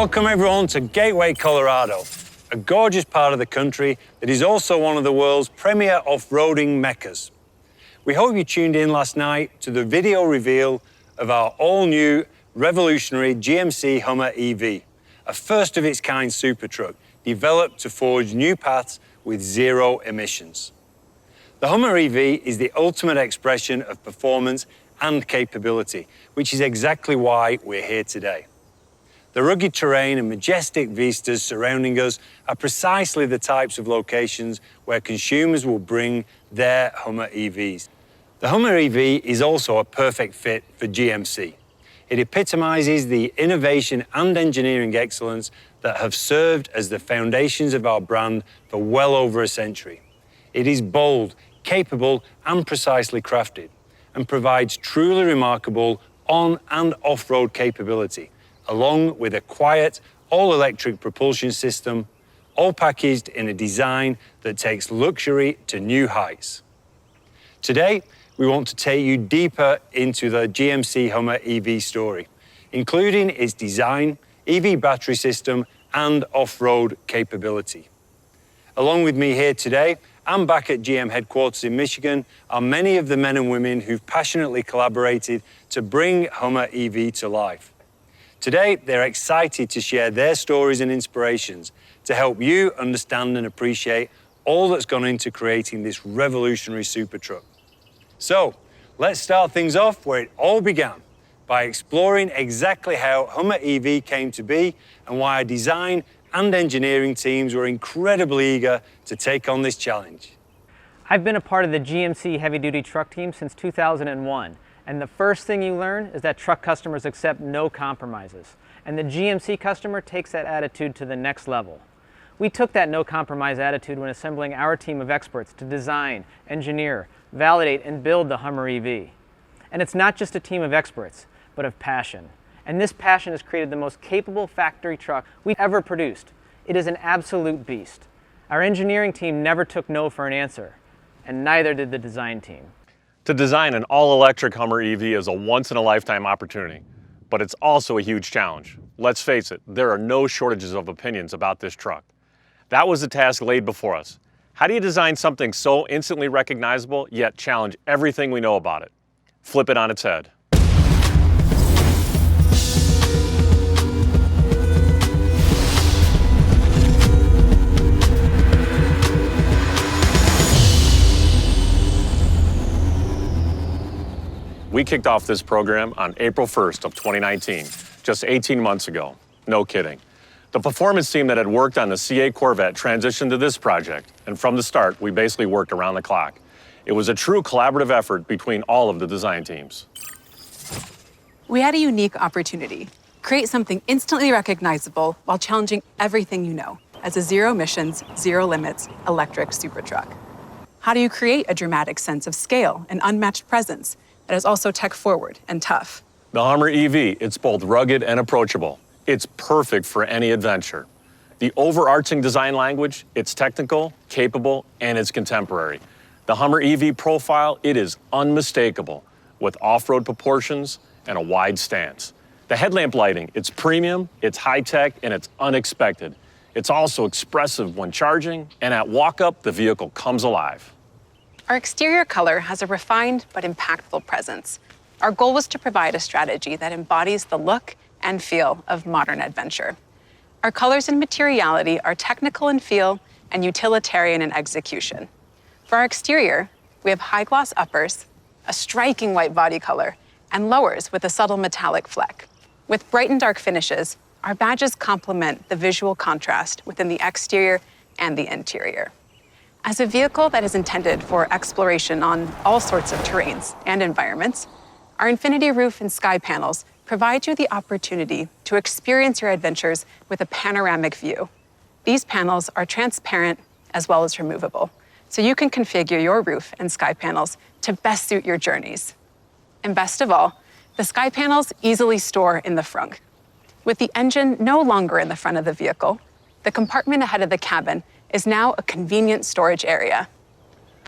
Welcome everyone to Gateway, Colorado, a gorgeous part of the country that is also one of the world's premier off-roading meccas. We hope you tuned in last night to the video reveal of our all-new revolutionary GMC Hummer EV, a first-of-its-kind supertruck developed to forge new paths with zero emissions. The Hummer EV is the ultimate expression of performance and capability, which is exactly why we're here today. The rugged terrain and majestic vistas surrounding us are precisely the types of locations where consumers will bring their Hummer EVs. The Hummer EV is also a perfect fit for GMC. It epitomizes the innovation and engineering excellence that have served as the foundations of our brand for well over a century. It is bold, capable, and precisely crafted, and provides truly remarkable on- and off-road capability, along with a quiet, all-electric propulsion system, all packaged in a design that takes luxury to new heights. Today, we want to take you deeper into the GMC Hummer EV story, including its design, EV battery system, and off-road capability. Along with me here today, and back at GM headquarters in Michigan, are many of the men and women who've passionately collaborated to bring Hummer EV to life. Today, they're excited to share their stories and inspirations to help you understand and appreciate all that's gone into creating this revolutionary supertruck. So, let's start things off where it all began, by exploring exactly how Hummer EV came to be and why our design and engineering teams were incredibly eager to take on this challenge. I've been a part of the GMC heavy-duty truck team since 2001. And the first thing you learn is that truck customers accept no compromises. And the GMC customer takes that attitude to the next level. We took that no compromise attitude when assembling our team of experts to design, engineer, validate, and build the Hummer EV. And it's not just a team of experts, but of passion. And this passion has created the most capable factory truck we've ever produced. It is an absolute beast. Our engineering team never took no for an answer, and neither did the design team. To design an all-electric Hummer EV is a once-in-a-lifetime opportunity, but it's also a huge challenge. Let's face it, there are no shortages of opinions about this truck. That was the task laid before us. How do you design something so instantly recognizable, yet challenge everything we know about it? Flip it on its head. We kicked off this program on April 1st of 2019, just 18 months ago. No kidding. The performance team that had worked on the CA Corvette transitioned to this project, and from the start, we basically worked around the clock. It was a true collaborative effort between all of the design teams. We had a unique opportunity. Create something instantly recognizable while challenging everything you know as a zero-emissions, zero-limits electric supertruck. How do you create a dramatic sense of scale and unmatched presence that is also tech-forward and tough? The Hummer EV, it's both rugged and approachable. It's perfect for any adventure. The overarching design language, it's technical, capable, and it's contemporary. The Hummer EV profile, it is unmistakable, with off-road proportions and a wide stance. The headlamp lighting, it's premium, it's high-tech, and it's unexpected. It's also expressive when charging, and at walk-up, the vehicle comes alive. Our exterior color has a refined but impactful presence. Our goal was to provide a strategy that embodies the look and feel of modern adventure. Our colors and materiality are technical in feel and utilitarian in execution. For our exterior, we have high-gloss uppers, a striking white body color, and lowers with a subtle metallic fleck. With bright and dark finishes, our badges complement the visual contrast within the exterior and the interior. As a vehicle that is intended for exploration on all sorts of terrains and environments, our infinity roof and sky panels provide you the opportunity to experience your adventures with a panoramic view. These panels are transparent as well as removable, so you can configure your roof and sky panels to best suit your journeys. And best of all, the sky panels easily store in the front. With the engine no longer in the front of the vehicle, the compartment ahead of the cabin is now a convenient storage area.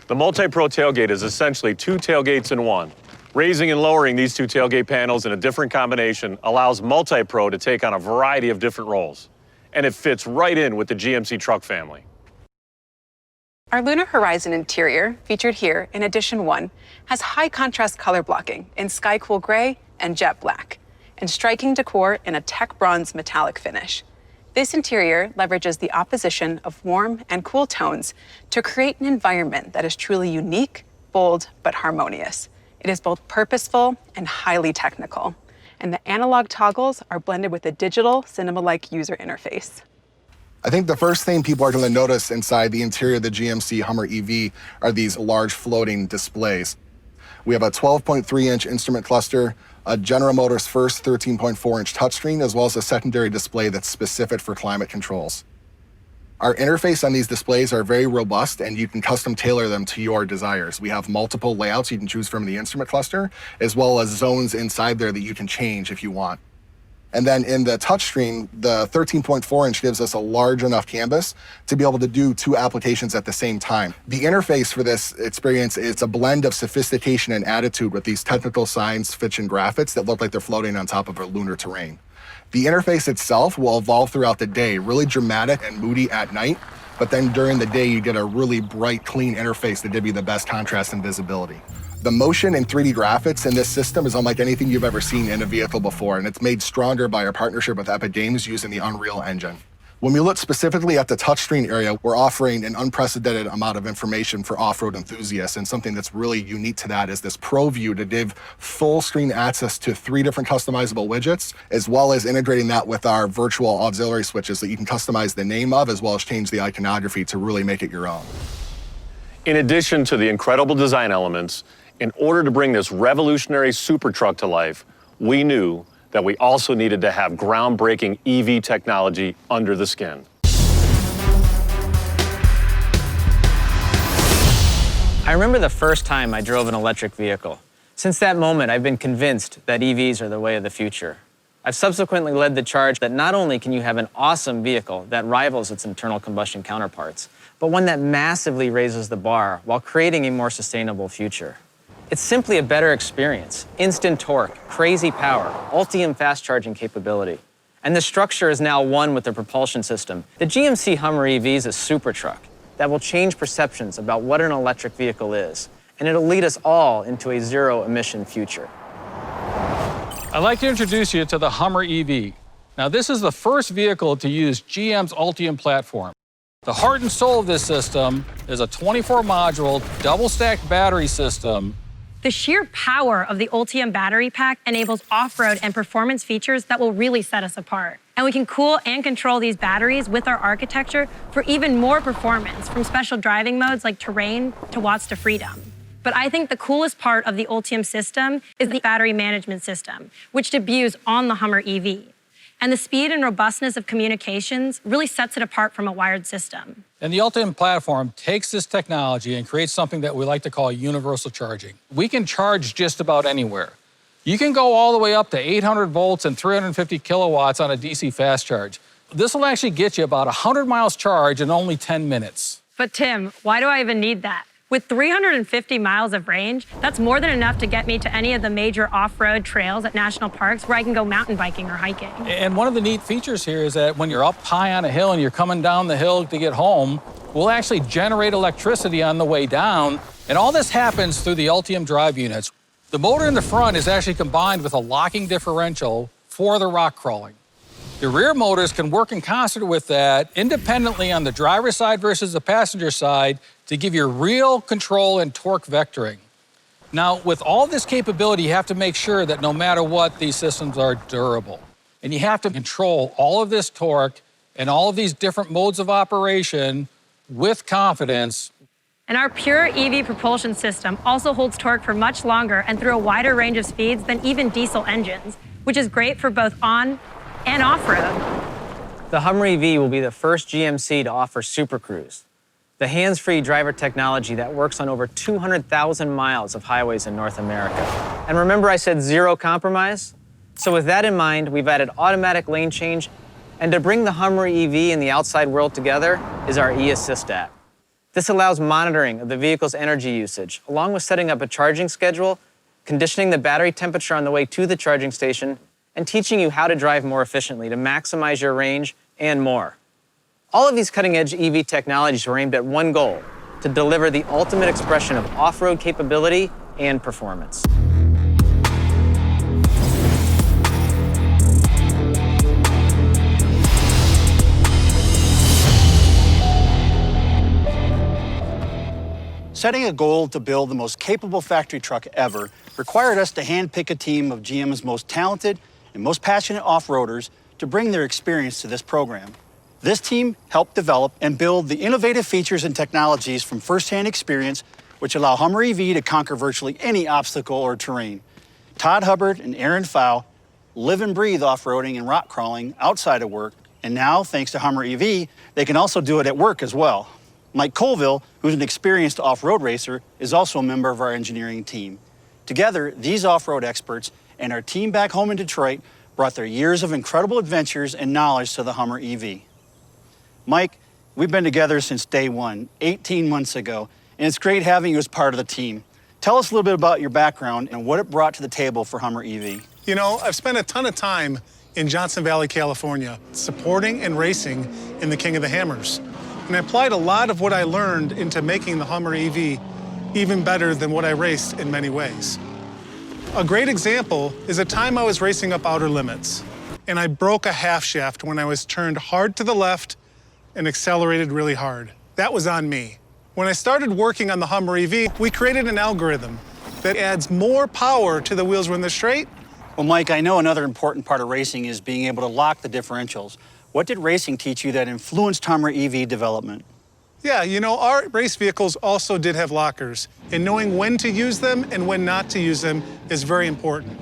The Multi-Pro tailgate is essentially two tailgates in one. Raising and lowering these two tailgate panels in a different combination allows Multi-Pro to take on a variety of different roles. And it fits right in with the GMC truck family. Our Lunar Horizon interior, featured here in Edition 1, has high contrast color blocking in sky cool gray and jet black, and striking decor in a tech bronze metallic finish. This interior leverages the opposition of warm and cool tones to create an environment that is truly unique, bold, but harmonious. It is both purposeful and highly technical, and the analog toggles are blended with a digital cinema-like user interface. I think the first thing people are going to notice inside the interior of the GMC Hummer EV are these large floating displays. We have a 12.3-inch instrument cluster, a General Motors first 13.4-inch touchscreen, as well as a secondary display that's specific for climate controls. Our interface on these displays are very robust, and you can custom tailor them to your desires. We have multiple layouts you can choose from the instrument cluster, as well as zones inside there that you can change if you want. And then in the touchscreen, the 13.4-inch gives us a large enough canvas to be able to do two applications at the same time. The interface for this experience is a blend of sophistication and attitude with these technical science fiction graphics that look like they're floating on top of a lunar terrain. The interface itself will evolve throughout the day, really dramatic and moody at night, but then during the day you get a really bright, clean interface that gives you the best contrast and visibility. The motion and 3D graphics in this system is unlike anything you've ever seen in a vehicle before, and it's made stronger by our partnership with Epic Games using the Unreal Engine. When we look specifically at the touchscreen area, we're offering an unprecedented amount of information for off-road enthusiasts, and something that's really unique to that is this Pro View to give full screen access to 3 different customizable widgets, as well as integrating that with our virtual auxiliary switches that you can customize the name of, as well as change the iconography to really make it your own. In addition to the incredible design elements, in order to bring this revolutionary super truck to life, we knew that we also needed to have groundbreaking EV technology under the skin. I remember the first time I drove an electric vehicle. Since that moment, I've been convinced that EVs are the way of the future. I've subsequently led the charge that not only can you have an awesome vehicle that rivals its internal combustion counterparts, but one that massively raises the bar while creating a more sustainable future. It's simply a better experience. Instant torque, crazy power, Ultium fast charging capability. And the structure is now one with the propulsion system. The GMC Hummer EV is a super truck that will change perceptions about what an electric vehicle is. And it'll lead us all into a zero-emission future. I'd like to introduce you to the Hummer EV. Now, this is the first vehicle to use GM's Ultium platform. The heart and soul of this system is a 24-module, double-stacked battery system. The sheer power of the Ultium battery pack enables off-road and performance features that will really set us apart. And we can cool and control these batteries with our architecture for even more performance, from special driving modes like terrain to watts to freedom. But I think the coolest part of the Ultium system is the battery management system, which debuts on the Hummer EV. And the speed and robustness of communications really sets it apart from a wired system. And the Ultium platform takes this technology and creates something that we like to call universal charging. We can charge just about anywhere. You can go all the way up to 800 volts and 350 kilowatts on a DC fast charge. This will actually get you about 100 miles charge in only 10 minutes. But Tim, why do I even need that? With 350 miles of range, that's more than enough to get me to any of the major off-road trails at national parks where I can go mountain biking or hiking. And one of the neat features here is that when you're up high on a hill and you're coming down the hill to get home, we'll actually generate electricity on the way down. And all this happens through the Ultium drive units. The motor in the front is actually combined with a locking differential for the rock crawling. The rear motors can work in concert with that independently on the driver's side versus the passenger side to give you real control and torque vectoring. Now, with all this capability, you have to make sure that no matter what, these systems are durable. And you have to control all of this torque and all of these different modes of operation with confidence. And our pure EV propulsion system also holds torque for much longer and through a wider range of speeds than even diesel engines, which is great for both on and off-road. The Hummer EV will be the first GMC to offer Super Cruise, the hands-free driver technology that works on over 200,000 miles of highways in North America. And remember I said zero compromise? So with that in mind, we've added automatic lane change, and to bring the Hummer EV and the outside world together is our eAssist app. This allows monitoring of the vehicle's energy usage, along with setting up a charging schedule conditioning the battery temperature on the way to the charging station, and teaching you how to drive more efficiently to maximize your range and more. All of these cutting-edge EV technologies are aimed at one goal: to deliver the ultimate expression of off-road capability and performance. Setting a goal to build the most capable factory truck ever required us to handpick a team of GM's most talented and most passionate off-roaders to bring their experience to this program. This team helped develop and build the innovative features and technologies from first-hand experience which allow Hummer EV to conquer virtually any obstacle or terrain. Todd Hubbard and Aaron Pfau live and breathe off-roading and rock crawling outside of work, and now, thanks to Hummer EV, they can also do it at work as well. Mike Colville, who's an experienced off-road racer, is also a member of our engineering team. Together, these off-road experts and our team back home in Detroit brought their years of incredible adventures and knowledge to the Hummer EV. Mike, we've been together since day one, 18 months ago, and it's great having you as part of the team. Tell us a little bit about your background and what it brought to the table for Hummer EV. You know, I've spent a ton of time in Johnson Valley, California, supporting and racing in the King of the Hammers. And I applied a lot of what I learned into making the Hummer EV even better than what I raced in many ways. A great example is a time I was racing up outer limits, and I broke a half shaft when I was turned hard to the left and accelerated really hard. That was on me. When I started working on the Hummer EV, we created an algorithm that adds more power to the wheels when they're straight. Well, Mike, I know another important part of racing is being able to lock the differentials. What did racing teach you that influenced Hummer EV development? Yeah, you know, our race vehicles also did have lockers, and knowing when to use them and when not to use them is very important.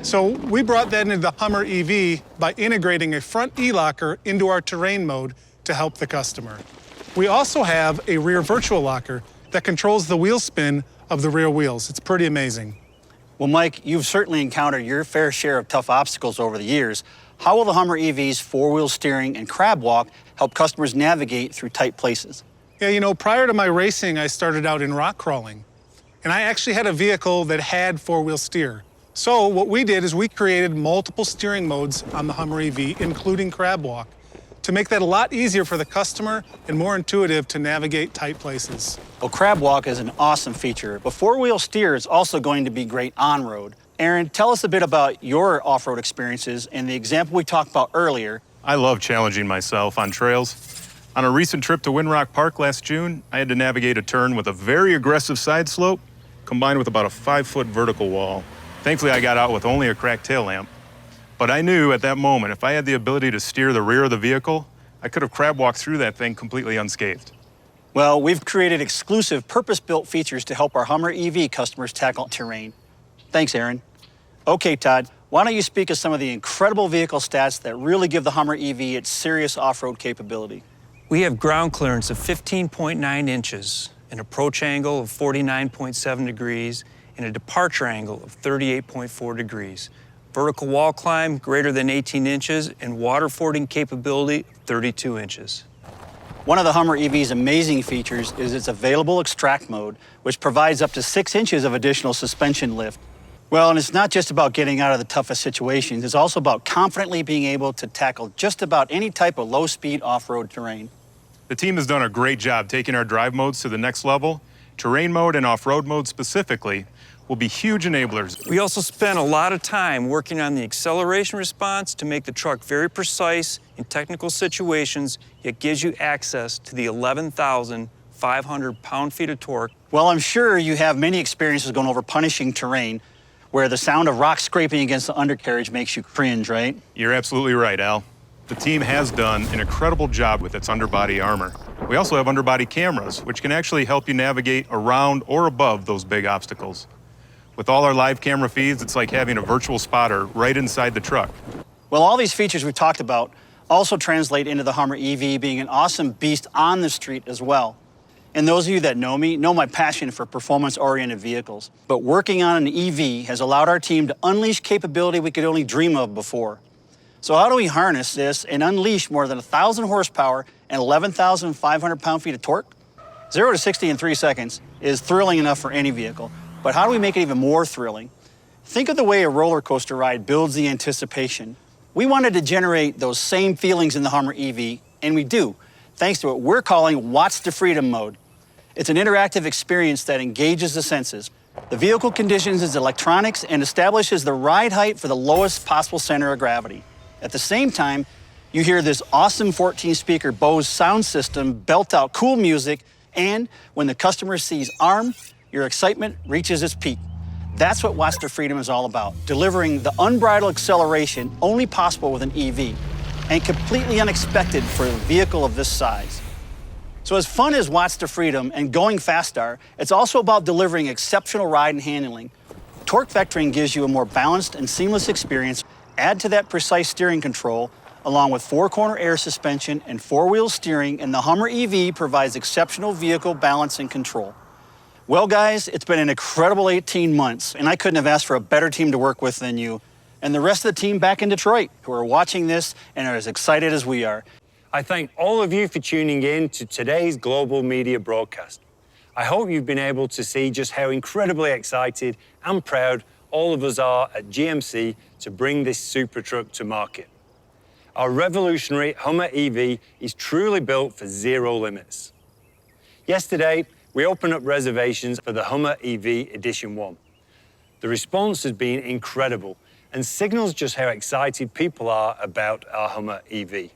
So we brought that into the Hummer EV by integrating a front e-locker into our terrain mode to help the customer. We also have a rear virtual locker that controls the wheel spin of the rear wheels. It's pretty amazing. Well, Mike, you've certainly encountered your fair share of tough obstacles over the years. How will the Hummer EV's four-wheel steering and crab walk help customers navigate through tight places? Yeah, you know, prior to my racing, I started out in rock crawling, and I actually had a vehicle that had four-wheel steer. So what we did is we created multiple steering modes on the Hummer EV, including crab walk, to make that a lot easier for the customer and more intuitive to navigate tight places. Well, crab walk is an awesome feature, but four-wheel steer is also going to be great on-road. Aaron, tell us a bit about your off-road experiences and the example we talked about earlier. I love challenging myself on trails. On a recent trip to Windrock Park last June, I had to navigate a turn with a very aggressive side slope combined with about a 5-foot vertical wall. Thankfully, I got out with only a cracked tail lamp. But I knew at that moment, if I had the ability to steer the rear of the vehicle, I could have crab walked through that thing completely unscathed. Well, we've created exclusive purpose-built features to help our Hummer EV customers tackle terrain. Thanks, Aaron. Okay, Todd, why don't you speak of some of the incredible vehicle stats that really give the Hummer EV its serious off-road capability? We have ground clearance of 15.9 inches, an approach angle of 49.7 degrees, and a departure angle of 38.4 degrees. Vertical wall climb greater than 18 inches, and water fording capability of 32 inches. One of the Hummer EV's amazing features is its available Extract Mode, which provides up to 6 inches of additional suspension lift. Well, and it's not just about getting out of the toughest situations, it's also about confidently being able to tackle just about any type of low-speed off-road terrain. The team has done a great job taking our drive modes to the next level. Terrain mode and off-road mode specifically will be huge enablers. We also spent a lot of time working on the acceleration response to make the truck very precise in technical situations, yet gives you access to the 11,500 pound-feet of torque. Well, I'm sure you have many experiences going over punishing terrain where the sound of rock scraping against the undercarriage makes you cringe, right? You're absolutely right, Al. The team has done an incredible job with its underbody armor. We also have underbody cameras, which can actually help you navigate around or above those big obstacles. With all our live camera feeds, it's like having a virtual spotter right inside the truck. Well, all these features we've talked about also translate into the Hummer EV being an awesome beast on the street as well. And those of you that know me know my passion for performance-oriented vehicles. But working on an EV has allowed our team to unleash capability we could only dream of before. So how do we harness this and unleash more than 1,000 horsepower and 11,500 pound-feet of torque? 0 to 60 in 3 seconds is thrilling enough for any vehicle. But how do we make it even more thrilling? Think of the way a roller coaster ride builds the anticipation. We wanted to generate those same feelings in the Hummer EV, and we do, thanks to what we're calling Watts to Freedom mode. It's an interactive experience that engages the senses. The vehicle conditions its electronics and establishes the ride height for the lowest possible center of gravity. At the same time, you hear this awesome 14-speaker Bose sound system belt out cool music, and when the customer sees ARM, your excitement reaches its peak. That's what Watts to Freedom is all about, delivering the unbridled acceleration only possible with an EV, and completely unexpected for a vehicle of this size. So as fun as Watts to Freedom and going fast are, it's also about delivering exceptional ride and handling. Torque vectoring gives you a more balanced and seamless experience. Add to that precise steering control, along with four-corner air suspension and four-wheel steering, and the Hummer EV provides exceptional vehicle balance and control. Well, guys, it's been an incredible 18 months, and I couldn't have asked for a better team to work with than you, and the rest of the team back in Detroit who are watching this and are as excited as we are. I thank all of you for tuning in to today's global media broadcast. I hope you've been able to see just how incredibly excited and proud all of us are at GMC to bring this super truck to market. Our revolutionary Hummer EV is truly built for zero limits. Yesterday, we opened up reservations for the Hummer EV Edition 1. The response has been incredible and signals just how excited people are about our Hummer EV.